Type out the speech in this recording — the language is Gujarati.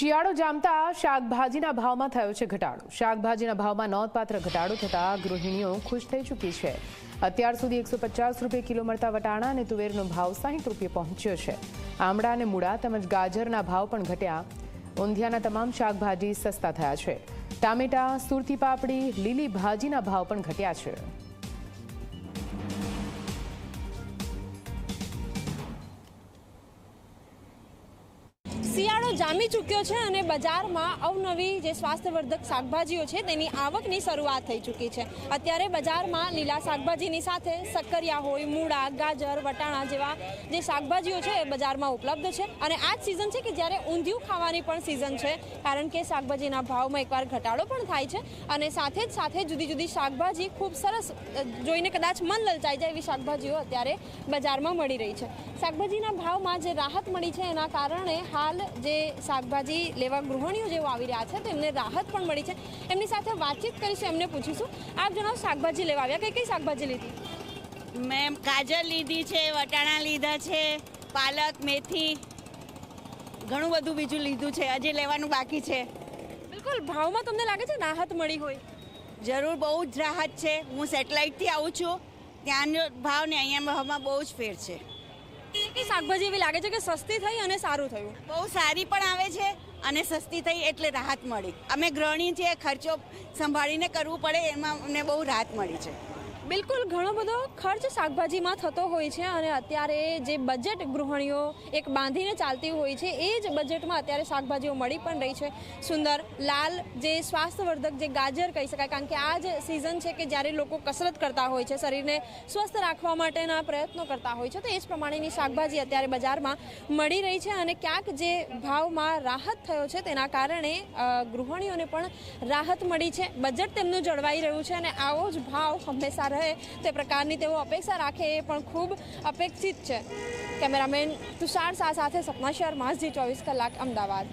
શિયાળો જામતા શાકભાજીના ભાવમાં થયો છે ઘટાડો। શાકભાજીના ભાવમાં નોંધપાત્ર ઘટાડો થતા ગૃહિણીઓ ખુશ થઈ ચૂકી છે। અત્યાર સુધી 150 રૂપિયા કિલો મળતા વટાણા અને તુવેરનો ભાવ 60 રૂપિયા પહોંચ્યો છે। આમળા અને મૂળા તેમજ ગાજરના ભાવ પણ ઘટ્યા। ઊંધિયાના તમામ શાકભાજી સસ્તા થયા છે। ટામેટા, સુરતી પાપડી, લીલી ભાજીના ભાવ પણ ઘટ્યા છે। શિયાળો જામી ચૂક્યો છે અને બજારમાં અવનવી જે સ્વાસ્થ્યવર્ધક શાકભાજીઓ છે તેની આવકની શરૂઆત થઈ ચૂકી છે। અત્યારે બજારમાં લીલા શાકભાજીની સાથે શક્કરિયા હોય, મૂળા, ગાજર, વટાણા જેવા જે શાકભાજીઓ છે એ બજારમાં ઉપલબ્ધ છે। અને આ જ સિઝન છે કે જ્યારે ઊંધિયું ખાવાની પણ સિઝન છે, કારણ કે શાકભાજીના ભાવમાં એકવાર ઘટાડો પણ થાય છે અને સાથે જુદી જુદી શાકભાજી ખૂબ સરસ જોઈને કદાચ મન લલચાઈ જાય એવી શાકભાજીઓ અત્યારે બજારમાં મળી રહી છે। શાકભાજીના ભાવમાં જે રાહત મળી છે એના કારણે હાલ જે શાકભાજી લેવા ગૃહિણીઓ જેઓ આવી રહ્યા છે તેમને રાહત પણ મળી છે। એમની સાથે વાતચીત કરીશું, એમને પૂછીશું, આપ જણાવો શાકભાજી લેવા આવ્યા, કઈ કઈ શાકભાજી લીધી? મેં ગાજર લીધી છે, વટાણા લીધા છે, પાલક, મેથી, ઘણું બધું બીજું લીધું છે, હજી લેવાનું બાકી છે। બિલકુલ, ભાવમાં તમને લાગે છે રાહત મળી હોય? જરૂર, બહુ જ રાહત છે। હું સેટેલાઇટથી આવું છું, ત્યાંનો ભાવ ને અહીંયા ભાવમાં બહુ જ ફેર છે। કઈ શાકભાજી એવી લાગે છે કે સસ્તી થઈ અને સારું થયું? બહુ સારી પણ આવે છે અને સસ્તી થઈ એટલે રાહત મળી। અમે ગૃહિણી છીએ, ખર્ચો સંભાળીને કરવું પડે, એમાં અમને બહુ રાહત મળી છે। બિલકુલ, ઘણો બધો ખર્ચ શાકભાજીમાં થતો હોય છે અને અત્યારે જે બજેટ ગૃહિણીઓ એક બાંધીને ચાલતી હોય છે એ જ બજેટમાં અત્યારે શાકભાજીઓ મળી પણ રહી છે। સુંદર લાલ જે સ્વાસ્થ્યવર્ધક જે ગાજર કહી શકાય, કારણ કે આ જ સિઝન છે કે જ્યારે લોકો કસરત કરતા હોય છે, શરીરને સ્વસ્થ રાખવા માટેના પ્રયત્નો કરતા હોય છે, તો એ જ પ્રમાણેની શાકભાજી અત્યારે બજારમાં મળી રહી છે અને ક્યાંક જે ભાવમાં રાહત થયો છે તેના કારણે ગૃહિણીઓને પણ રાહત મળી છે। બજેટ તેમનું જળવાઈ રહ્યું છે અને આવો જ ભાવ હંમેશા રહે તે પ્રકારની તેઓ અપેક્ષા રાખે એ પણ ખૂબ અપેક્ષિત છે। કેમેરામેન તુષાર શાહ સાથે સપના શર્મા, ઝી 24 કલાક, અમદાવાદ।